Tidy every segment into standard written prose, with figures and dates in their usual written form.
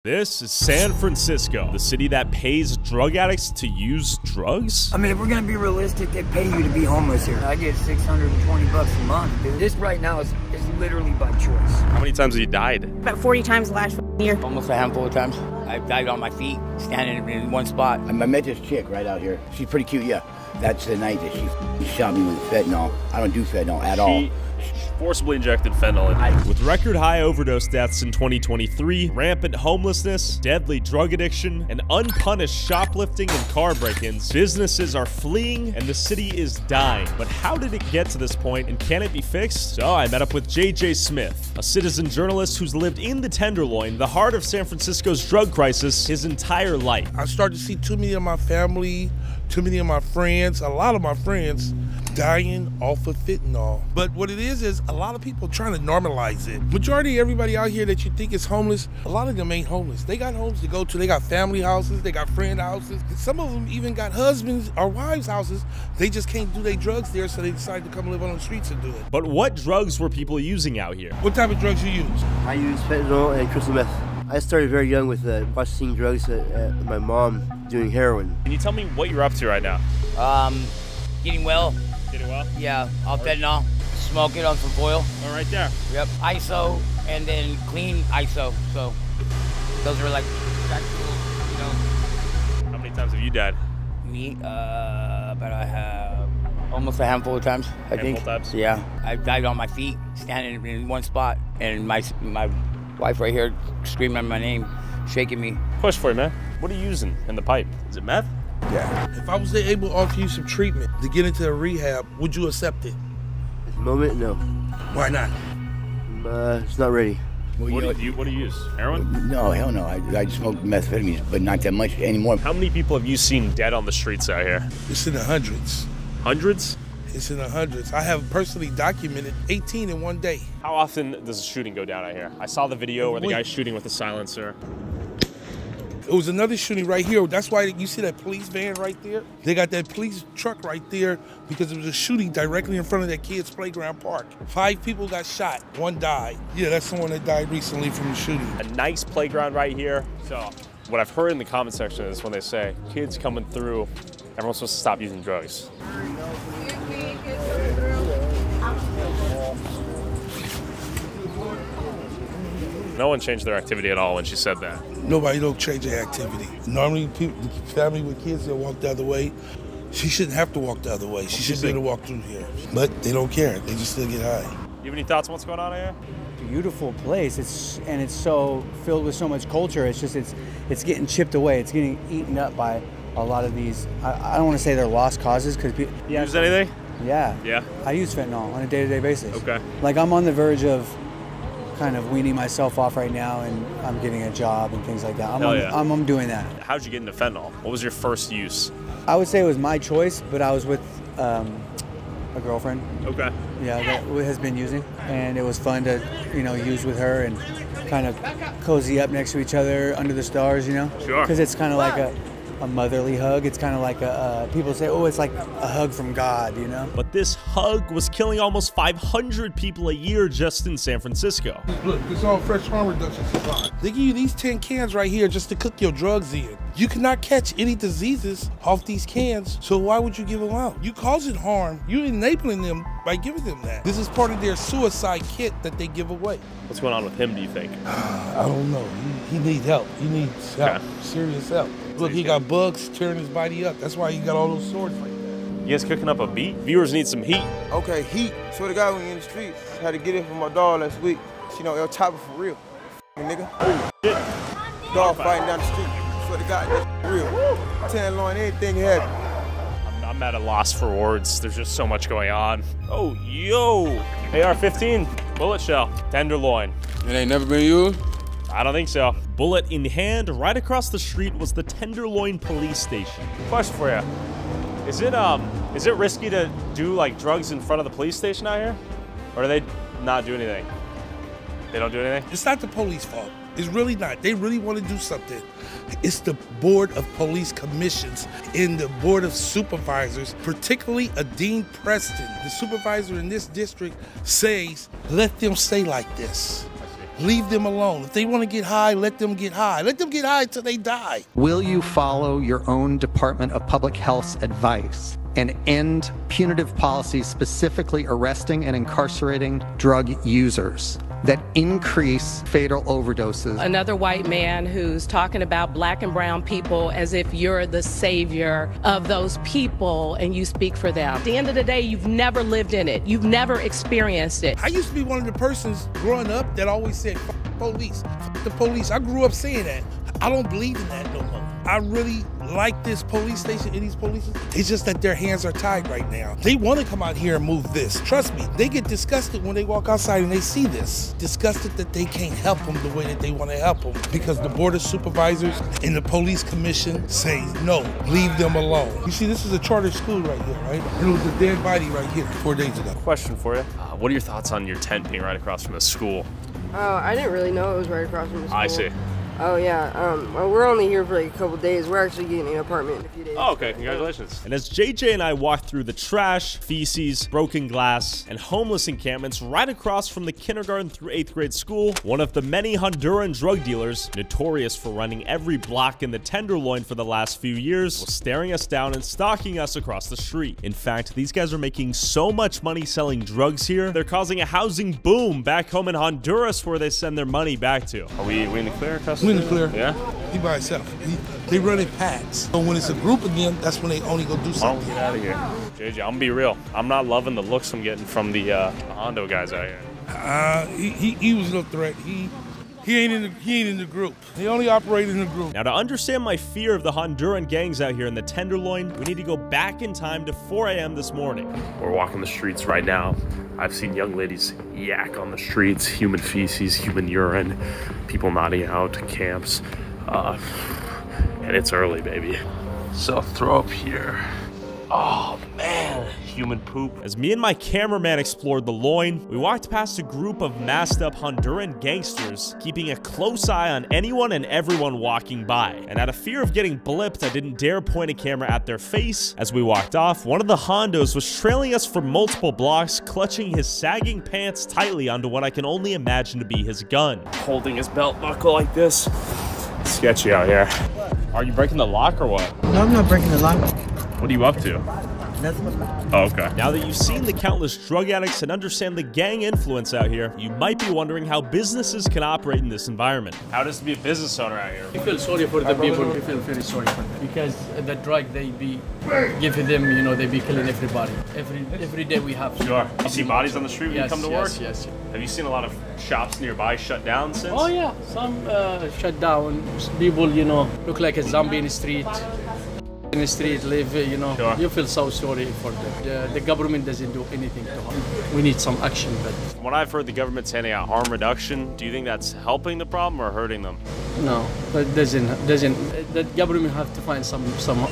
This is San Francisco, the city that pays drug addicts to use drugs? I mean, if we're gonna be realistic, they pay you to be homeless here. I get 620 bucks a month, dude. This right now is literally by choice. How many times have you died? About 40 times last year. Almost a handful of times. I've died on my feet, standing in one spot. I met this chick right out here. She's pretty cute, yeah. That's the night that she shot me with fentanyl. I don't do fentanyl at all. Forcibly injected fentanyl in. With record high overdose deaths in 2023, rampant homelessness, deadly drug addiction, and unpunished shoplifting and car break-ins, businesses are fleeing and the city is dying. But how did it get to this point, and can it be fixed? So I met up with J.J. Smith, a citizen journalist who's lived in the Tenderloin, the heart of San Francisco's drug crisis, his entire life. I started to see too many of my family, too many of my friends, a lot of my friends dying off of fentanyl. But what it is a lot of people trying to normalize it. Majority of everybody out here that you think is homeless, a lot of them ain't homeless. They got homes to go to, they got family houses, they got friend houses. Some of them even got husbands or wives' houses. They just can't do their drugs there, so they decide to come live on the streets and do it. But what drugs were people using out here? What type of drugs you use? I use fentanyl and crystal meth. I started very young with processing drugs, my mom doing heroin. Can you tell me what you're up to right now? Getting well. Getting well? Yeah, off fentanyl. Smoke it on some foil. Oh, right there. Yep, ISO and then clean ISO. So those are like practical, you know. How many times have you died? Me, about almost a handful of times, I think. Times? Yeah, I've died on my feet, standing in one spot, and my wife right here screaming my name, shaking me. Push for you, man. What are you using in the pipe? Is it meth? Yeah. If I was able to offer you some treatment to get into a rehab, would you accept it? At the moment, no. Why not? It's not ready. Well, what do you use? Heroin? No, hell no. I smoke methamphetamines, but not that much anymore. How many people have you seen dead on the streets out here? It's in the hundreds. Hundreds? It's in the hundreds. I have personally documented 18 in one day. How often does a shooting go down out here? I saw the video where the guy's shooting with a silencer. It was another shooting right here. That's why you see that police van right there? They got that police truck right there because it was a shooting directly in front of that kid's playground park. 5 people got shot, 1 died. Yeah, that's someone that died recently from the shooting. A nice playground right here. So what I've heard in the comment section is when they say kids coming through, everyone's supposed to stop using drugs. No one changed their activity at all when she said that. Nobody don't change their activity. Normally, people, family with kids, they'll walk the other way. She shouldn't have to walk the other way. She should be able to walk through here. But they don't care. They just still get high. You have any thoughts on what's going on here? Beautiful place. It's so filled with so much culture. It's getting chipped away. It's getting eaten up by a lot of these. I don't want to say they're lost causes because people. You use anything? Yeah. Yeah. I use fentanyl on a day-to-day basis. Okay. Like I'm on the verge of kind of weaning myself off right now, and I'm getting a job and things like that. I'm doing that. How'd you get into fentanyl? What was your first use? I would say it was my choice, but I was with a girlfriend. Okay. Yeah, that has been using, and it was fun to, use with her and kind of cozy up next to each other under the stars, Sure. Because it's kind of like a motherly hug. It's kind of like people say, oh, it's like a hug from God, But this hug was killing almost 500 people a year just in San Francisco. Look, this is all fresh harm reduction supply. They give you these 10 cans right here just to cook your drugs in. You cannot catch any diseases off these cans, so why would you give them out? You causing harm. You're enabling them by giving them that. This is part of their suicide kit that they give away. What's going on with him, do you think? I don't know. He needs help. He needs help. Serious help. Look, he got bugs tearing his body up. That's why he got all those sores like that. You guys cooking up a beat? Viewers need some heat. Okay, heat. Swear to God, when you in the streets, had to get it from my dog last week. El Chopper for real. Nigga. Oh, shit. Dog fighting down the street. Swear to God, that's real. Tenderloin, anything happened. I'm at a loss for words. There's just so much going on. Oh, yo. AR-15, bullet shell, Tenderloin. It ain't never been used? I don't think so. Bullet in hand, right across the street was the Tenderloin police station. Question for you. Is it risky to do like drugs in front of the police station out here? Or do they not do anything? They don't do anything? It's not the police fault. It's really not. They really want to do something. It's the Board of Police Commissions and the Board of Supervisors, particularly a Dean Preston. The supervisor in this district says, let them stay like this. Leave them alone. If they want to get high, let them get high. Let them get high until they die. Will you follow your own Department of Public Health's advice and end punitive policies specifically arresting and incarcerating drug users that increase fatal overdoses? Another white man who's talking about black and brown people as if you're the savior of those people and you speak for them. At the end of the day, you've never lived in it. You've never experienced it. I used to be one of the persons growing up that always said, "F police, f the police." I grew up saying that. I don't believe in that no more. I really like this police station and these police. It's just that their hands are tied right now. They want to come out here and move this. Trust me, they get disgusted when they walk outside and they see this. Disgusted that they can't help them the way that they want to help them because the board of supervisors and the police commission say, no, leave them alone. You see, this is a charter school right here, right? And it was a dead body right here 4 days ago. Question for you. What are your thoughts on your tent being right across from the school? Oh, I didn't really know it was right across from the school. I see. Oh, yeah. Well, we're only here for like a couple days. We're actually getting an apartment in a few days. Oh, okay. Congratulations. And as JJ and I walked through the trash, feces, broken glass, and homeless encampments right across from the kindergarten through 8th grade school, one of the many Honduran drug dealers, notorious for running every block in the Tenderloin for the last few years, was staring us down and stalking us across the street. In fact, these guys are making so much money selling drugs here, they're causing a housing boom back home in Honduras where they send their money back to. Are we in the clear, Custody? We in the clear. Yeah? He by himself. They run in packs. So when it's a group of them, that's when they only go do something. Get out of here. JJ, I'm gonna be real. I'm not loving the looks I'm getting from the Hondo guys out here. He was no threat. He ain't in the group. They only operate in the group. Now, to understand my fear of the Honduran gangs out here in the Tenderloin, we need to go back in time to 4 a.m. this morning. We're walking the streets right now. I've seen young ladies yak on the streets, human feces, human urine, people nodding out, camps, and it's early, baby. So throw up here. Oh man, human poop. As me and my cameraman explored the loin, we walked past a group of masked up Honduran gangsters, keeping a close eye on anyone and everyone walking by. And out of fear of getting blipped, I didn't dare point a camera at their face. As we walked off, one of the Hondos was trailing us for multiple blocks, clutching his sagging pants tightly onto what I can only imagine to be his gun. Holding his belt buckle like this. Sketchy out here. Are you breaking the lock or what? No, I'm not breaking the lock. What are you up to? Nothing. Oh, okay. Now that you've seen the countless drug addicts and understand the gang influence out here, you might be wondering how businesses can operate in this environment. How does it be a business owner out here? You feel sorry for the people. You feel very sorry for them because the drug they be giving them, you know, they be killing everybody. Every day we have. Sure. You see bodies on the street when you come to work? Yes. Have you seen a lot of shops nearby shut down since? Oh yeah, some shut down. People, you know, look like a zombie in the street. In the street live, you know, sure. You feel so sorry for them. The government doesn't do anything to help. We need some action, but from what I've heard, the government's handing out harm reduction. Do you think that's helping the problem or hurting them? No, but doesn't. The government have to find somehow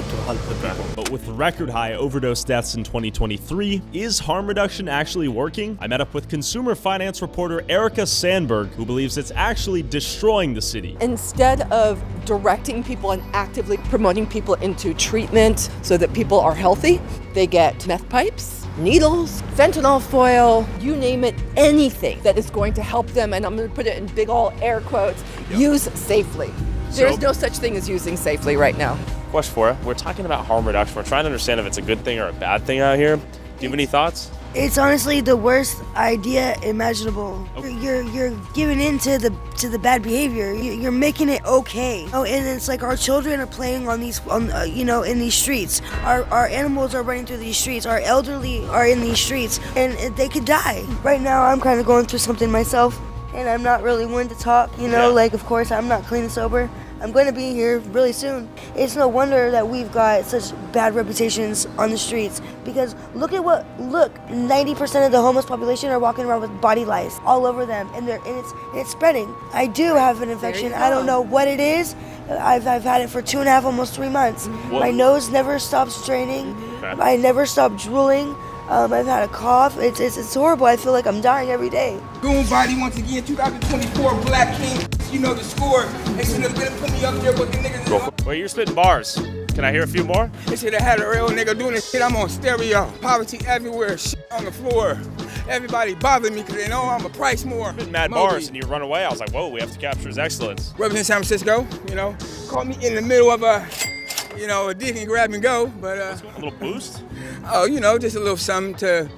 to help the people. But with record high overdose deaths in 2023, is harm reduction actually working? I met up with consumer finance reporter Erica Sandberg, who believes it's actually destroying the city. Instead of directing people and actively promoting people into treatment so that people are healthy, they get meth pipes, needles, fentanyl foil, you name it, anything that is going to help them, and I'm going to put it in big ol' air quotes, use safely. There's no such thing as using safely right now. Question for you. We're talking about harm reduction. We're trying to understand if it's a good thing or a bad thing out here. Do you have any thoughts? It's honestly the worst idea imaginable. Okay. You're giving in to the bad behavior. You're making it okay. Oh, and it's like our children are playing on these, you know, in these streets. Our animals are running through these streets. Our elderly are in these streets, and they could die. Right now, I'm kind of going through something myself, and I'm not really one to talk. You know, like of course I'm not clean and sober. I'm going to be here really soon. It's no wonder that we've got such bad reputations on the streets because look, 90% of the homeless population are walking around with body lice all over them, and it's spreading. I do have an infection. I don't know what it is. I've had it for 2.5, almost 3 months. What? My nose never stops draining. Okay. I never stop drooling. I've had a cough. It's horrible. I feel like I'm dying every day. Goon body once again, 2024 Black King. You know the score. They should have been put me up there with the niggas. Wait, you're spitting bars. Can I hear a few more? They should have had a real nigga doing this shit. I'm on stereo. Poverty everywhere. Shit on the floor. everybody bothering me because they know I'm a price more. Been mad bars and you run away. I was like, whoa, we have to capture his excellence. Represent San Francisco, you know, caught me in the middle of a, you know, a dig and grab and go, but a little boost. Oh, you know, just a little something to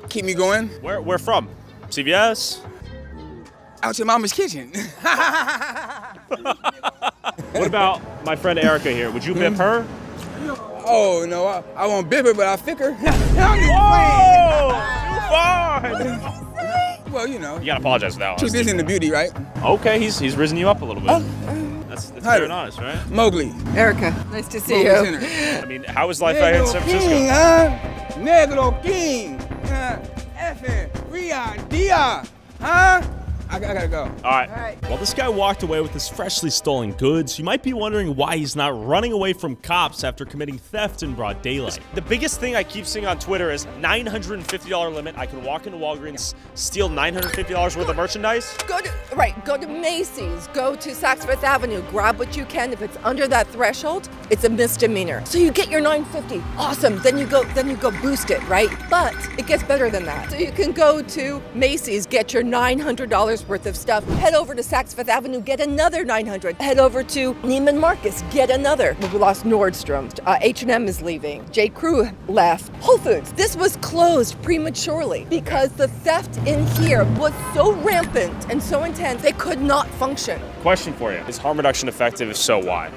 keep me going. Where from? CVS? Out to Mama's kitchen. What about my friend Erica here? Would you bip her? Oh no, I won't bip her, but I'll fick her. Well, you know. You gotta apologize for that one. Truth is in the beauty, right? Okay, he's risen you up a little bit. Oh. That's fair and honest, right? Mowgli. Erica, nice to see you. I mean, how is life out here in San Francisco? King, Negro King. F.N. Ria Dia. Huh? I gotta go. All right. While this guy walked away with his freshly stolen goods, you might be wondering why he's not running away from cops after committing theft in broad daylight. The biggest thing I keep seeing on Twitter is $950 limit. I can walk into Walgreens, steal $950 worth of merchandise. Go to Macy's, go to Saks Fifth Avenue, grab what you can. If it's under that threshold, it's a misdemeanor. So you get your $950, awesome. Then you go boost it, right? But it gets better than that. So you can go to Macy's, get your $900 worth of stuff. Head over to Saks Fifth Avenue, get another $900. Head over to Neiman Marcus, get another. We lost Nordstrom. H&M is leaving. J. Crew left. Whole Foods. This was closed prematurely because the theft in here was so rampant and so intense they could not function. Question for you: is harm reduction effective? If so, why?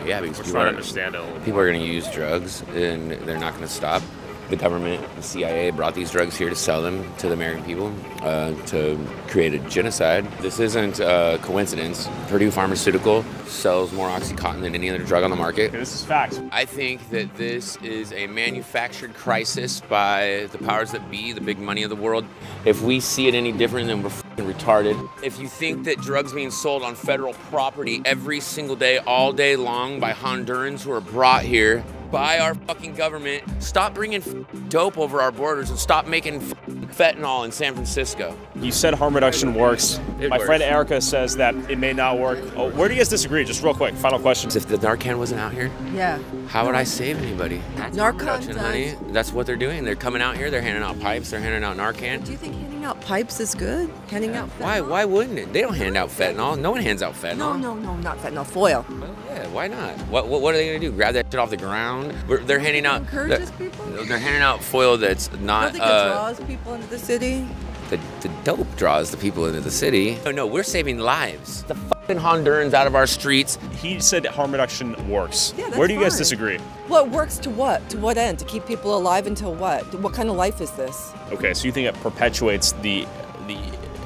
Yeah, because We're trying to understand it a little bit. People are going to use drugs, and they're not going to stop. The government, the CIA, brought these drugs here to sell them to the American people, to create a genocide. This isn't a coincidence. Purdue Pharmaceutical sells more OxyContin than any other drug on the market. Okay, this is facts. I think that this is a manufactured crisis by the powers that be, the big money of the world. If we see it any different, then we're f***ing retarded. If you think that drugs being sold on federal property every single day, all day long by Hondurans who are brought here by our fucking government, stop bringing dope over our borders and stop making fentanyl in San Francisco. You said harm reduction works. My friend Erica says that it may not work. Oh, where do you guys disagree? Just real quick, final question. If the Narcan wasn't out here, yeah, how would I save anybody? Narcan, honey. That's what they're doing. They're coming out here. They're handing out pipes. They're handing out Narcan. Do you think handing out pipes is good? Handing out fentanyl? Why wouldn't it? They don't hand out fentanyl. No one hands out fentanyl. No, not fentanyl. Foil. Well, yeah, why not? What are they gonna do? Grab that shit off the ground? They're handing out. Encourages people. They're handing out foil that's not. Do you think it draws people into the city? The dope draws the people into the city. No, we're saving lives. The fucking Hondurans out of our streets. He said harm reduction works. Yeah, that's where do you guys fine. disagree? Well, it works to what? To what end? To keep people alive until what? What kind of life is this? Okay, so you think it perpetuates the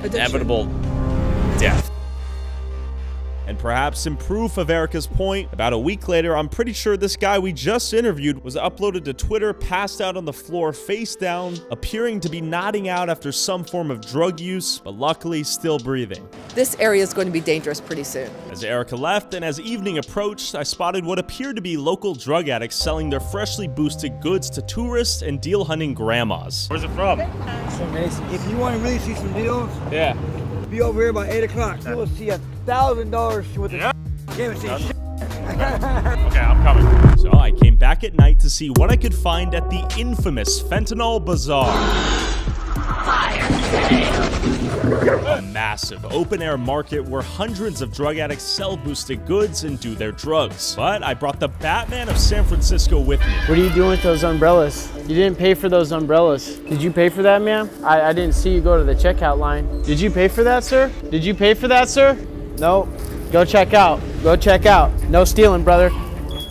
inevitable death? And perhaps in proof of Erica's point, about a week later, I'm pretty sure this guy we just interviewed was uploaded to Twitter, passed out on the floor, face down, appearing to be nodding out after some form of drug use, but luckily still breathing. This area is going to be dangerous pretty soon. As Erica left and as evening approached, I spotted what appeared to be local drug addicts selling their freshly boosted goods to tourists and deal-hunting grandmas. Where's it from? If you want to really see some deals, yeah, be over here by 8 o'clock. You will see $1,000 worth of can't see shit. Okay, I'm coming. So I came back at night to see what I could find at the infamous Fentanyl Bazaar. A massive open-air market where hundreds of drug addicts sell boosted goods and do their drugs. But I brought the Batman of San Francisco with me. What are you doing with those umbrellas? You didn't pay for those umbrellas. Did you pay for that, ma'am? I didn't see you go to the checkout line. Did you pay for that, sir? Did you pay for that, sir? No. Go check out. Go check out. No stealing, brother.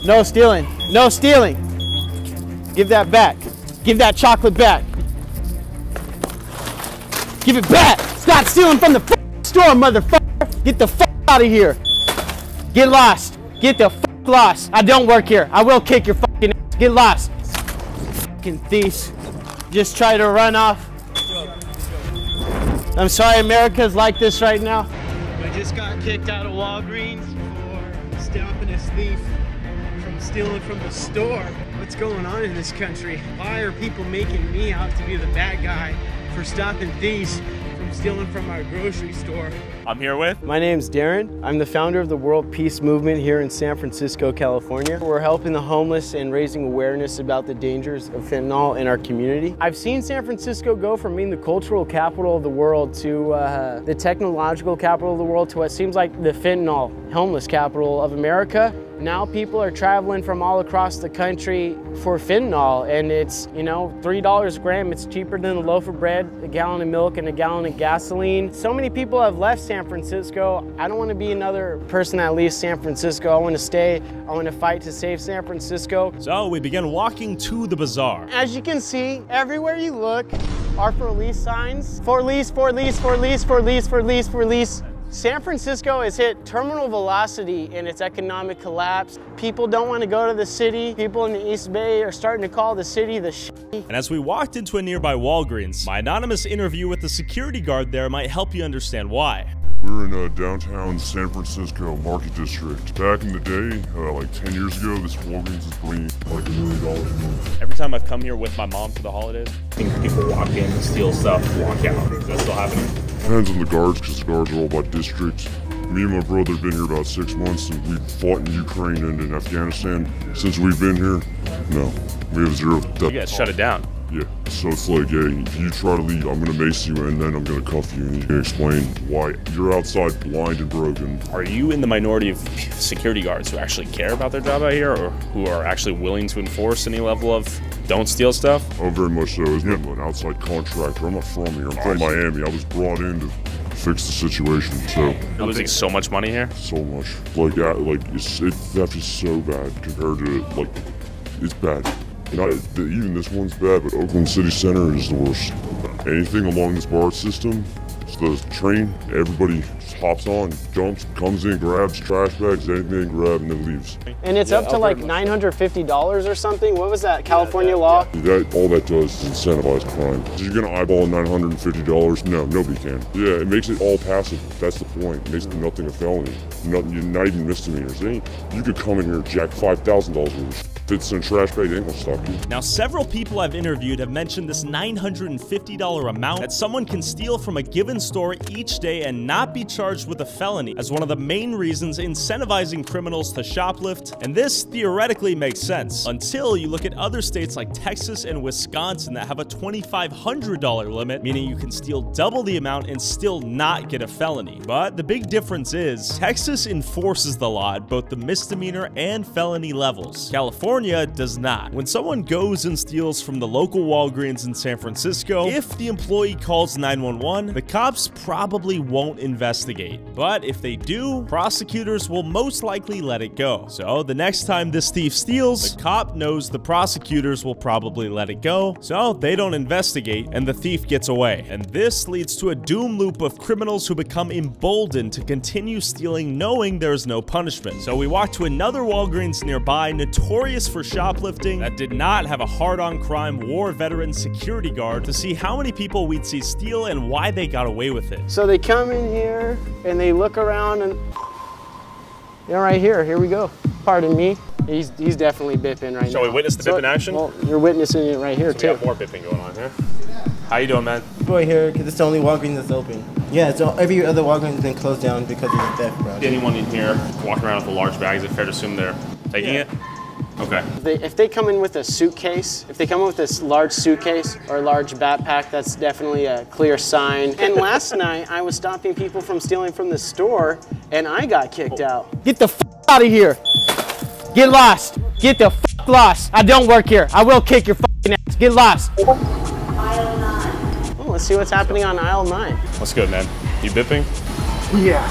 No stealing. No stealing. Give that back. Give that chocolate back. Give it back. Stop stealing from the store, motherfucker. Get the fuck out of here. Get lost. Get the fuck lost. I don't work here. I will kick your fucking ass. Get lost. Fucking thieves. Just try to run off. I'm sorry America's like this right now. I just got kicked out of Walgreens for stopping a thief from stealing from the store. What's going on in this country? Why are people making me out to be the bad guy for stopping thieves from stealing from our grocery store. I'm here with? My name's Darren. I'm the founder of the World Peace Movement here in San Francisco, California. We're helping the homeless and raising awareness about the dangers of fentanyl in our community. I've seen San Francisco go from being the cultural capital of the world to the technological capital of the world to what seems like the fentanyl homeless capital of America. Now people are traveling from all across the country for fentanyl, and it's, you know, $3 a gram. It's cheaper than a loaf of bread, a gallon of milk, and a gallon of gasoline. So many people have left San Francisco. I don't want to be another person that leaves San Francisco. I want to stay. I want to fight to save San Francisco. So we began walking to the bazaar. As you can see, everywhere you look are for lease signs. For lease, for lease, for lease, for lease, for lease, for lease. San Francisco has hit terminal velocity in its economic collapse. People don't want to go to the city. People in the East Bay are starting to call the city the shitty. And as we walked into a nearby Walgreens, my anonymous interview with the security guard there might help you understand why. We're in downtown San Francisco Market District. Back in the day, like 10 years ago, this Walgreens is bringing like $1 million a month. Every time I've come here with my mom for the holidays, I think people walk in, steal stuff, walk out. Is that still happening? Depends on the guards, because the guards are all by district. Me and my brother have been here about 6 months, and we've fought in Ukraine and in Afghanistan. Since we've been here, no, we have zero death. You guys shut it down. Yeah, so it's like, hey, if you try to leave, I'm gonna mace you and then I'm gonna cuff you, and you can explain why you're outside blind and broken. Are you in the minority of security guards who actually care about their job out here, or who are actually willing to enforce any level of don't steal stuff? Oh, very much so. I'm an outside contractor. I'm not from here. I'm from Miami. I was brought in to fix the situation, so. You're losing so much money here? So much. Theft is so bad compared to, like, it's bad. Even this one's bad, but Oakland City Center is the worst. Anything along this bar system, the train, everybody just hops on, jumps, comes in, grabs trash bags, anything, grab, and then leaves. And it's up to like $950 or something? What was that, California law? All that does is incentivize crime. You're gonna eyeball $950? No, nobody can. Yeah, it makes it all passive. That's the point. It makes nothing a felony. You're not even misdemeanors. You could come in here and jack $5,000 worth of shit. If it's in a trash bag, they ain't gonna stop you. Now, several people I've interviewed have mentioned this $950 amount that someone can steal from a given store each day and not be charged with a felony as one of the main reasons incentivizing criminals to shoplift. And this theoretically makes sense until you look at other states like Texas and Wisconsin that have a $2,500 limit, meaning you can steal double the amount and still not get a felony. But the big difference is Texas enforces the law at both the misdemeanor and felony levels. California does not. When someone goes and steals from the local Walgreens in San Francisco, if the employee calls 911, the cops probably won't investigate. But if they do, prosecutors will most likely let it go. So the next time this thief steals, the cop knows the prosecutors will probably let it go, so they don't investigate and the thief gets away. And this leads to a doom loop of criminals who become emboldened to continue stealing knowing there is no punishment. So we walked to another Walgreens nearby, notorious for shoplifting, that did not have a hard-on crime war veteran security guard, to see how many people we'd see steal and why they got away with it. So they come in here and they look around and, right here we go. Pardon me. He's definitely bipping right now. Shall we witness the bip in action? Well, you're witnessing it right here, too. We got more bipping going on here. How you doing, man? Right here, because it's the only Walgreens that's open. Yeah, so every other Walgreens has been closed down because of the theft, bro. Anyone in here walking around with a large bag, is it fair to assume they're taking it? Okay. If they come in with a suitcase, if they come in with this large suitcase or a large backpack, that's definitely a clear sign. And last night, I was stopping people from stealing from the store, and I got kicked out. Get the f out of here. Get lost. Get the f lost. I don't work here. I will kick your f***ing ass. Get lost. Aisle 9. Oh, let's see what's happening on aisle 9. What's good, man? You bipping? Yeah.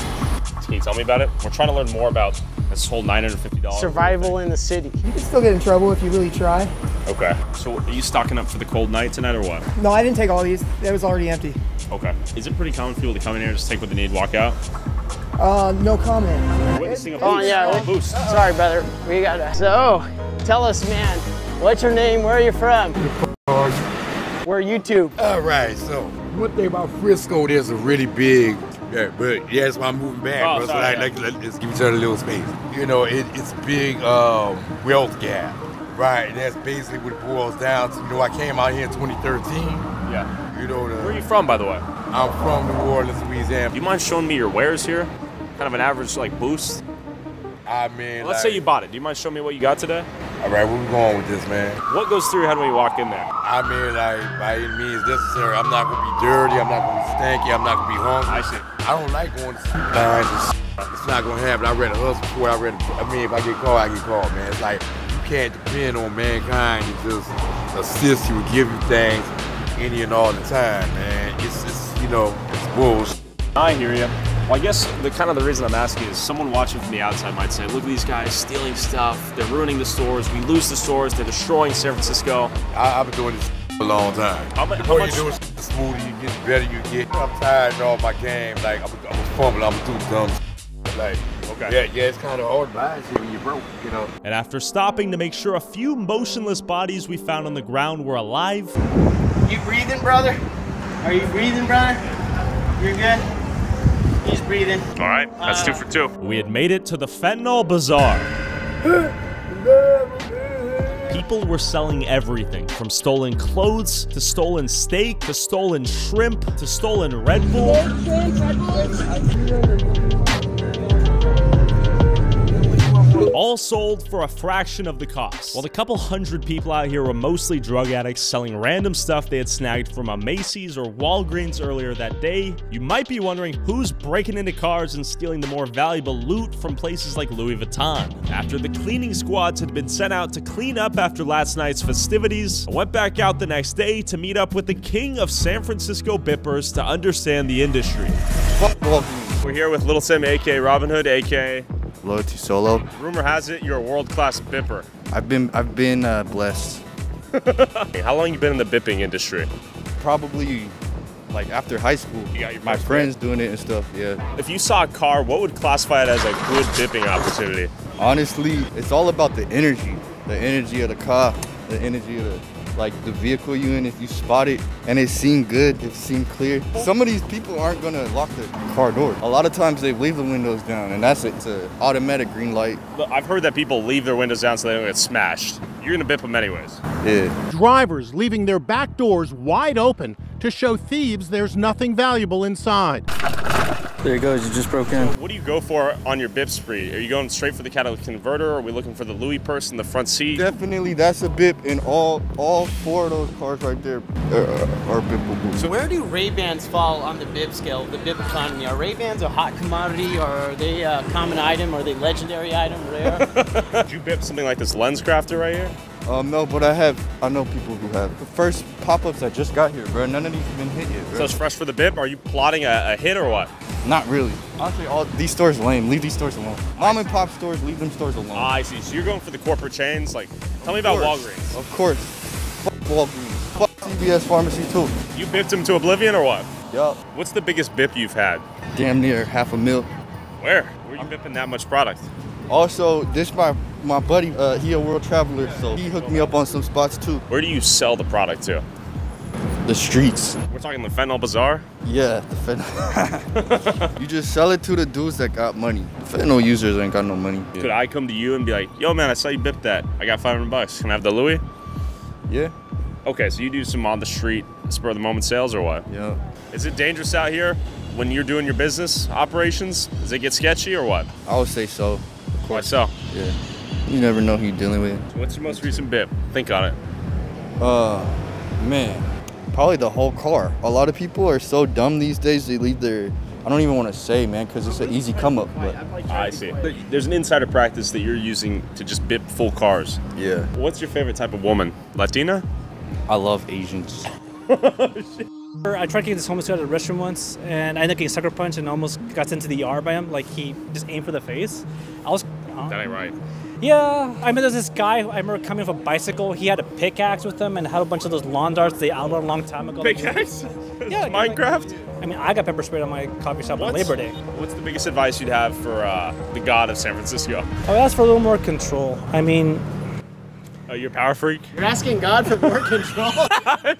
Can you tell me about it? We're trying to learn more about this whole $950. Survival in the city. You can still get in trouble if you really try. Okay. So are you stocking up for the cold night tonight or what? No, I didn't take all these. It was already empty. Okay. Is it pretty common for people to come in here and just take what they need, walk out? No comment. Witnessing a boost. Oh, yeah. Boost. Sorry, brother. We got to. So, tell us, man, what's your name? Where are you from? We're YouTube. All right, so one thing about Frisco, there's a really big, but yeah, that's why I'm moving back. Oh, bro. sorry, So let's give each other a little space. You know, it's big wealth gap, right? And that's basically what it boils down to. You know, I came out here in 2013. Yeah. You know, where are you from, by the way? I'm from New Orleans, Louisiana. Do you mind showing me your wares here? Kind of an average like boost. I mean, let's say you bought it. Do you mind showing me what you got today? All right, where we going with this, man? What goes through your head when you walk in there? I mean, like, by any means necessary. I'm not gonna be dirty. I'm not gonna be stanky. I'm not gonna be hungry. I see. I don't like going to lines and shit. It's not gonna happen. I read a hustle before. I mean, if I get called, I get called, man. It's like you can't depend on mankind to just assist you and give you things any and all the time, man. It's you know, it's bullshit. I hear you. Well, I guess the reason I'm asking is someone watching from the outside might say, look at these guys stealing stuff. They're ruining the stores. We lose the stores. They're destroying San Francisco. I've been doing this for a long time. How the much? more you do it, the smoother you get, the better you get. I'm tired of all my game. Like, I'm fumbling. I'm too dumb. Like, okay. Yeah, it's kind of hard to buy shit when you're broke, you know. And after stopping to make sure a few motionless bodies we found on the ground were alive. You breathing, brother? Are you breathing, brother? You're good? He's breathing. All right, that's 2 for 2. We had made it to the fentanyl bazaar. People were selling everything from stolen clothes to stolen steak to stolen shrimp to stolen Red Bull. All sold for a fraction of the cost. While the couple hundred people out here were mostly drug addicts selling random stuff they had snagged from a Macy's or Walgreens earlier that day, you might be wondering who's breaking into cars and stealing the more valuable loot from places like Louis Vuitton. After the cleaning squads had been sent out to clean up after last night's festivities, I went back out the next day to meet up with the king of San Francisco bippers to understand the industry. We're here with Little Sim, aka Robin Hood, aka Loyalty Solo. Rumor has it you're a world-class bipper. I've been blessed. How long you been in the bipping industry? Probably like after high school. You got your my friends doing it and stuff, yeah. If you saw a car, what would classify it as a good bipping opportunity? Honestly, it's all about the energy. The energy of the car, the energy of the vehicle you in. If you spot it and it seemed good, it seemed clear. Some of these people aren't gonna lock the car door. A lot of times they leave the windows down, and it's an automatic green light. I've heard that people leave their windows down so they don't get smashed. You're gonna bip them anyways. Yeah. Drivers leaving their back doors wide open to show thieves there's nothing valuable inside. There it goes, you just broke in. So what do you go for on your bip spree? Are you going straight for the catalytic converter, or are we looking for the Louis purse in the front seat? Definitely, that's a bip, and all 4 of those cars right there are bippable. So where do Ray-Bans fall on the bib scale, the bib economy? Are Ray-Bans a hot commodity, or are they a common item, or are they legendary item, rare? Did you bip something like this lens crafter right here? No, but I know people who have. The first pop-ups I just got here, bro. None of these have been hit yet, bro. So it's fresh for the bip? Are you plotting a hit or what? Not really. Honestly, all these stores lame. Leave these stores alone. Mom and pop stores, leave them stores alone. I see. So you're going for the corporate chains? Like, tell me about Walgreens. Of course. Fuck Walgreens. Fuck CVS Pharmacy too. You bipped them to oblivion or what? Yup. What's the biggest bip you've had? Damn near $500,000. Where? Where are you bipping that much product? Also, this my buddy, he a world traveler, so he hooked me up on some spots too. Where do you sell the product to? The streets. We're talking the fentanyl bazaar? Yeah, the fentanyl. You just sell it to the dudes that got money. Fentanyl users ain't got no money. Yeah. Could I come to you and be like, yo man, I saw you bip that. I got $500. Can I have the Louis? Yeah. Okay, so you do some on the street spur of the moment sales or what? Yeah. Is it dangerous out here when you're doing your business operations? Does it get sketchy or what? I would say so. Why so? Yeah. You never know who you're dealing with. So what's your most recent bip? Think on it. Man, probably the whole car. A lot of people are so dumb these days, they leave their, I don't even want to say, man, because it's an easy come up. But I see. There's an insider practice that you're using to just bip full cars. Yeah. What's your favorite type of woman? Latina? I love Asians. I tried to get this homeless guy to the restroom once, and I ended up getting sucker punched and almost got sent to the ER by him. Like, he just aimed for the face. That ain't right. Yeah, I mean, there's this guy, I remember coming off a bicycle. He had a pickaxe with him and had a bunch of those lawn darts they outlawed a long time ago. Pickaxe? Yeah. Minecraft? I mean, I got pepper sprayed on my coffee shop on Labor Day. What's the biggest advice you'd have for the god of San Francisco? I would ask for a little more control. I mean, Oh, you're a power freak? You're asking God for more control? It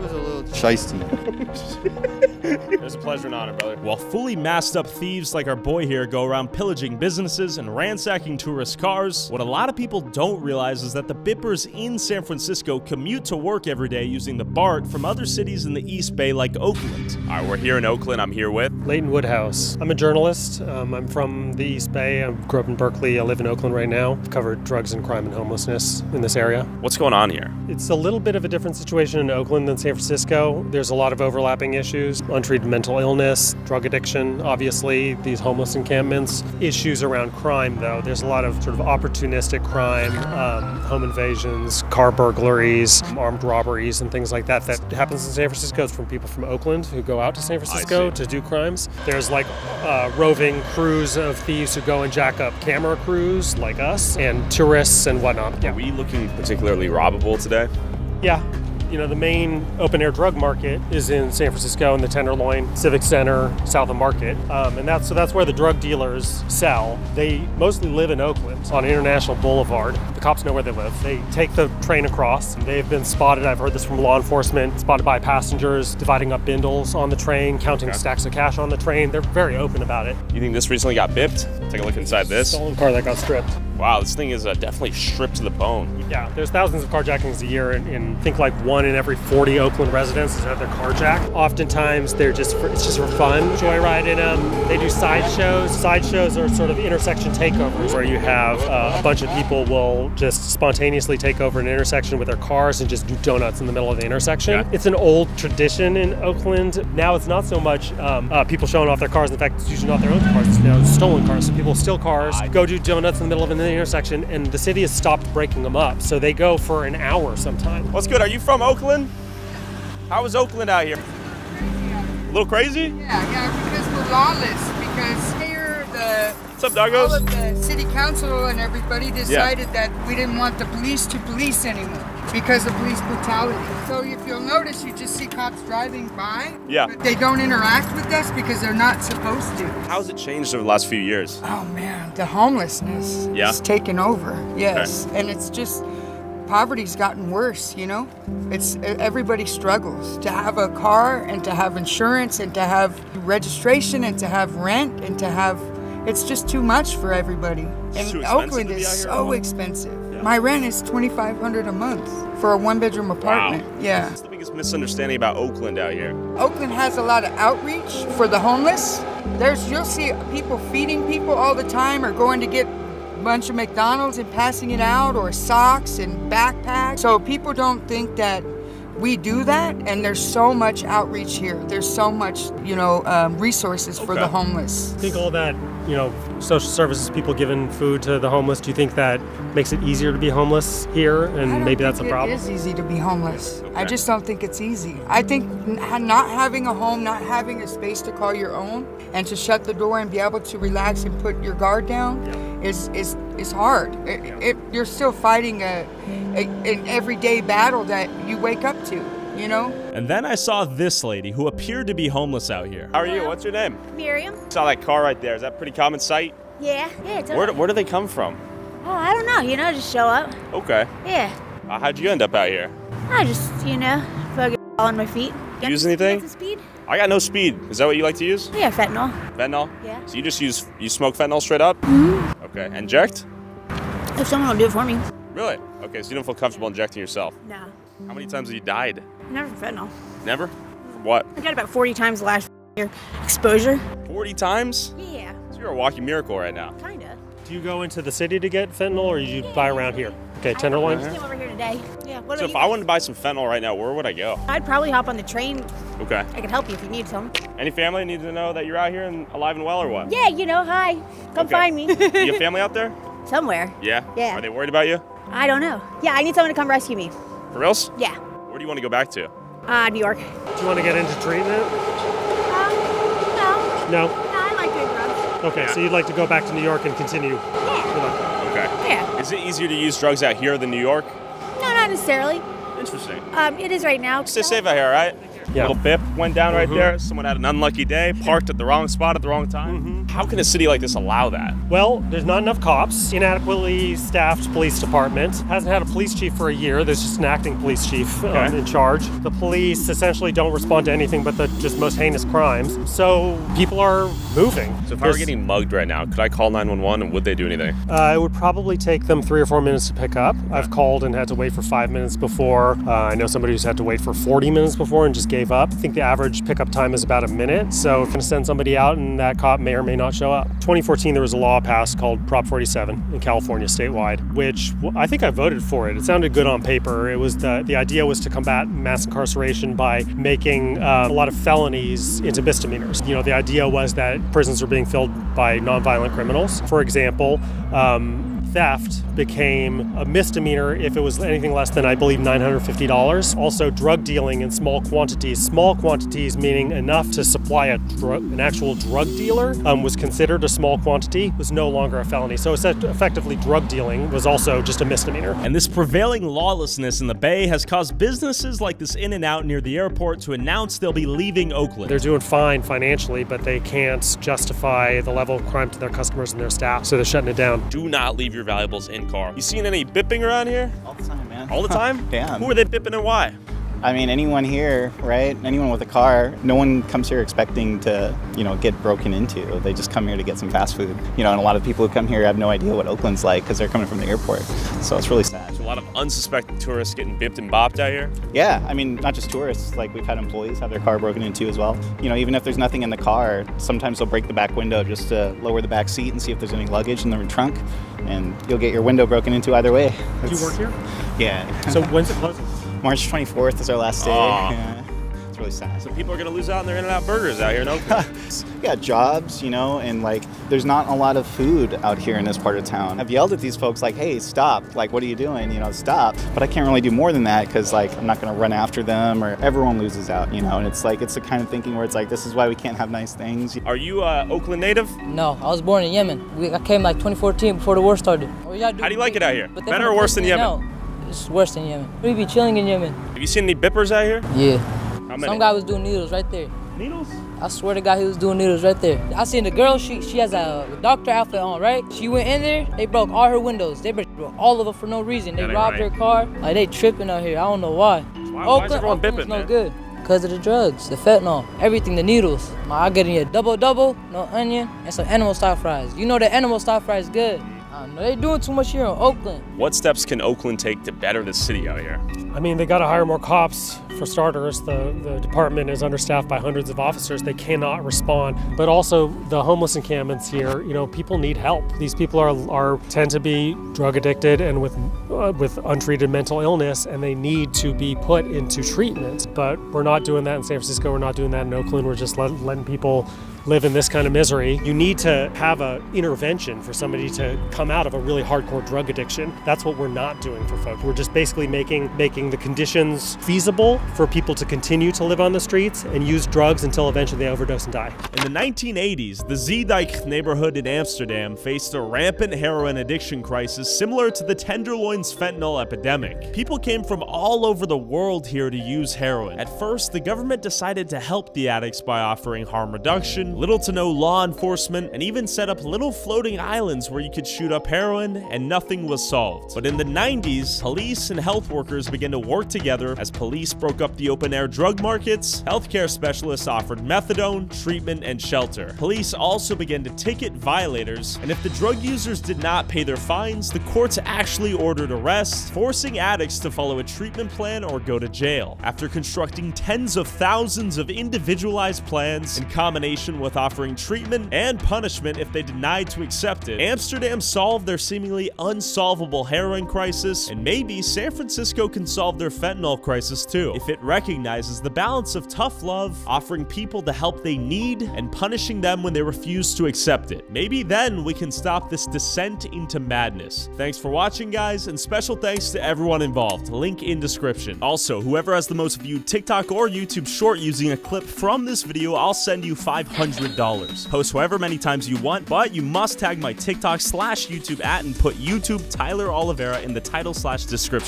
was a little shiesty. It was a pleasure and honor, brother. While fully masked up thieves like our boy here go around pillaging businesses and ransacking tourist cars, what a lot of people don't realize is that the Bippers in San Francisco commute to work every day using the BART from other cities in the East Bay like Oakland. All right, we're here in Oakland. I'm here with Leighton Woodhouse. I'm a journalist. I'm from the East Bay. I grew up in Berkeley. I live in Oakland right now. I've covered drugs and crime and homelessness in this area. What's going on here? It's a little bit of a different situation in Oakland than San Francisco. There's a lot of overlapping issues. Untreated mental illness, drug addiction, obviously, these homeless encampments. Issues around crime, though. There's a lot of sort of opportunistic crime, home invasions, car burglaries, armed robberies, and things like that happens in San Francisco. It's from people from Oakland who go out to San Francisco to do crimes. There's like roving crews of thieves who go and jack up camera crews like us and tourists and whatnot. Are we looking particularly robbable today? Yeah. You know, the main open-air drug market is in San Francisco in the Tenderloin, Civic Center, south of Market. And that's where the drug dealers sell. They mostly live in Oakland on International Boulevard. The cops know where they live. They take the train across. They've been spotted, I've heard this from law enforcement, spotted by passengers dividing up bindles on the train, counting stacks of cash on the train. They're very open about it. You think this recently got bipped? Take a look inside this. Stolen car that got stripped. Wow, this thing is definitely stripped to the bone. Yeah, there's thousands of carjackings a year, and I think like 1 in every 40 Oakland residents has had their car jacked. Oftentimes, it's just for fun, joyriding them. They do sideshows. Sideshows are sort of intersection takeovers where you have a bunch of people will just spontaneously take over an intersection with their cars and just do donuts in the middle of the intersection. Yeah. It's an old tradition in Oakland. Now it's not so much people showing off their cars. In fact, it's usually not their own cars. It's now stolen cars. So people steal cars, go do donuts in the middle of an intersection, and the city has stopped breaking them up. So they go for an hour sometimes. What's good? Are you from Oakland? How is Oakland out here? A little crazy? Yeah, because we're lawless. Because here, what's up, doggos? All of the city council and everybody decided that we didn't want the police to police anymore because of police brutality. So if you'll notice, you just see cops driving by. Yeah. But they don't interact with us because they're not supposed to. How's it changed over the last few years? Oh man, the homelessness is taking over. Yes, and it's just. Poverty's gotten worse, you know? Everybody struggles to have a car and to have insurance and to have registration and to have rent and to have, it's just too much for everybody. And Oakland is so expensive. Yeah. My rent is $2,500 a month for a 1-bedroom apartment. Wow. Yeah. What's the biggest misunderstanding about Oakland out here? Oakland has a lot of outreach for the homeless. You'll see people feeding people all the time or going to get bunch of McDonald's and passing it out, or socks and backpacks. So people don't think that we do that, and there's so much outreach here. There's so much, resources for the homeless. I think all that, social services, people giving food to the homeless, do you think that makes it easier to be homeless here, and maybe that's a problem? It is easy to be homeless. Okay. I just don't think it's easy. I think not having a home, not having a space to call your own, and to shut the door and be able to relax and put your guard down is hard. You're still fighting an everyday battle that you wake up to, you know? And then I saw this lady who appeared to be homeless out here. How are you? What's your name? Miriam. Saw that car right there. Is that a pretty common sight? Yeah, it's Where do they come from? Oh, I don't know. Just show up. Okay. Yeah. How'd you end up out here? I just, fucking on my feet. Use anything? Get speed? I got no speed. Is that what you like to use? Yeah, fentanyl. Fentanyl? Yeah. So you smoke fentanyl straight up? Mm-hmm. Okay. Inject? If someone will do it for me. Really? Okay, so you don't feel comfortable injecting yourself? No. How many times have you died? Never from fentanyl. Never? From what? I got about 40 times last year. Exposure. 40 times? Yeah. So you're a walking miracle right now. Kinda. Do you go into the city to get fentanyl, or you buy around here? Okay, Tenderloin? I just came over here today. Yeah. So if I wanted to buy some fentanyl right now, where would I go? I'd probably hop on the train. Okay. I could help you if you need some. Any family need to know that you're out here and alive and well, or what? Yeah, hi. Come find me. You have family out there? Somewhere. Yeah? Yeah. Are they worried about you? I don't know. Yeah, I need someone to come rescue me. For reals? Yeah. Where do you want to go back to? New York. Do you want to get into treatment? No. No? No, I like doing drugs. Okay, so you'd like to go back to New York and continue? Yeah. Okay. Yeah. Is it easier to use drugs out here than New York? No, not necessarily. Interesting. It is right now. Stay safe out here, all right? Yeah. Little bip went down right there. Someone had an unlucky day, parked at the wrong spot at the wrong time. How can a city like this allow that? Well, there's not enough cops, inadequately staffed police department, hasn't had a police chief for a year, there's just an acting police chief in charge. The police essentially don't respond to anything but the just most heinous crimes, so people are moving. So if I were getting mugged right now, could I call 911 and would they do anything? It would probably take them 3 or 4 minutes to pick up. I've called and had to wait for 5 minutes before. I know somebody who's had to wait for 40 minutes before and just gave up. I think the average pickup time is about a minute, so if you're going to send somebody out and that cop may or may not show up. 2014, there was a law passed called Prop 47 in California statewide, which I think I voted for it. It sounded good on paper. It was the idea was to combat mass incarceration by making a lot of felonies into misdemeanors. You know, the idea was that prisons were being filled by nonviolent criminals. For example, theft became a misdemeanor if it was anything less than, I believe, $950. Also, drug dealing in small quantities meaning enough to supply an actual drug dealer, was considered a small quantity, was no longer a felony. So effectively, drug dealing was also just a misdemeanor. And this prevailing lawlessness in the Bay has caused businesses like this In-N-Out near the airport to announce they'll be leaving Oakland. They're doing fine financially, but they can't justify the level of crime to their customers and their staff, so they're shutting it down. Do not leave your valuables in car. You seen any bipping around here? All the time, man. All the time? Damn. Who are they bipping and why? I mean, anyone here, right? Anyone with a car, no one comes here expecting to, you know, get broken into. They just come here to get some fast food. You know, and a lot of people who come here have no idea what Oakland's like because they're coming from the airport. So it's really sad. So a lot of unsuspecting tourists getting bipped and bopped out here? Yeah, I mean, not just tourists. Like, we've had employees have their car broken into as well. You know, even if there's nothing in the car, sometimes they'll break the back window just to lower the back seat and see if there's any luggage in the trunk. And you'll get your window broken into either way. Do you work here? Yeah. So when's it closing? March 24th is our last day. Yeah, it's really sad. So people are going to lose out on their In-N-Out burgers out here in Oakland. Yeah, jobs, you know, and like there's not a lot of food out here in this part of town. I've yelled at these folks like, hey, stop. Like, what are you doing? You know, stop. But I can't really do more than that because like I'm not going to run after them or everyone loses out, you know. And it's like, it's the kind of thinking where it's like, this is why we can't have nice things. Are you Oakland native? No, I was born in Yemen. I came like 2014 before the war started. How do you like it out here? Better or worse than Yemen? It's worse than Yemen. We be chilling in Yemen. Have you seen any bippers out here? Yeah. How many? Some guy was doing needles right there. Needles? I swear to God, he was doing needles right there. I seen the girl, she has a doctor outfit on, right? She went in there, they broke all her windows. They broke all of them for no reason. They robbed her car. Like, they tripping out here. I don't know why. Why is everyone bipping, no man? good. Because of the drugs, the fentanyl, everything, the needles. I get in a double, no onion, and some animal style fries. You know the animal style fries good. I don't know, they doing too much here in Oakland. What steps can Oakland take to better the city out here? I mean, they got to hire more cops. For starters, the department is understaffed by hundreds of officers. They cannot respond. But also, the homeless encampments here, you know, people need help. These people tend to be drug addicted and with untreated mental illness, and they need to be put into treatment. But we're not doing that in San Francisco. We're not doing that in Oakland. We're just letting people live in this kind of misery. You need to have an intervention for somebody to come out of a really hardcore drug addiction. That's what we're not doing for folks. We're just basically making the conditions feasible for people to continue to live on the streets and use drugs until eventually they overdose and die. In the 1980s, the Zeedijk neighborhood in Amsterdam faced a rampant heroin addiction crisis similar to the Tenderloin's fentanyl epidemic. People came from all over the world here to use heroin. At first, the government decided to help the addicts by offering harm reduction, little to no law enforcement, and even set up little floating islands where you could shoot up heroin and nothing was solved. But in the 90s, police and health workers began to work together as police broke up the open-air drug markets, healthcare specialists offered methadone, treatment, and shelter. Police also began to ticket violators, and if the drug users did not pay their fines, the courts actually ordered arrests, forcing addicts to follow a treatment plan or go to jail. After constructing tens of thousands of individualized plans in combination with offering treatment and punishment if they denied to accept it, Amsterdam solved their seemingly unsolvable heroin crisis, and maybe San Francisco can solve their fentanyl crisis too, if it recognizes the balance of tough love, offering people the help they need, and punishing them when they refuse to accept it. Maybe then we can stop this descent into madness. Thanks for watching, guys, and special thanks to everyone involved. Link in description. Also, whoever has the most viewed TikTok or YouTube short using a clip from this video, I'll send you $500. Post however many times you want, but you must tag my TikTok/YouTube @ and put YouTube Tyler Oliveira in the title/description.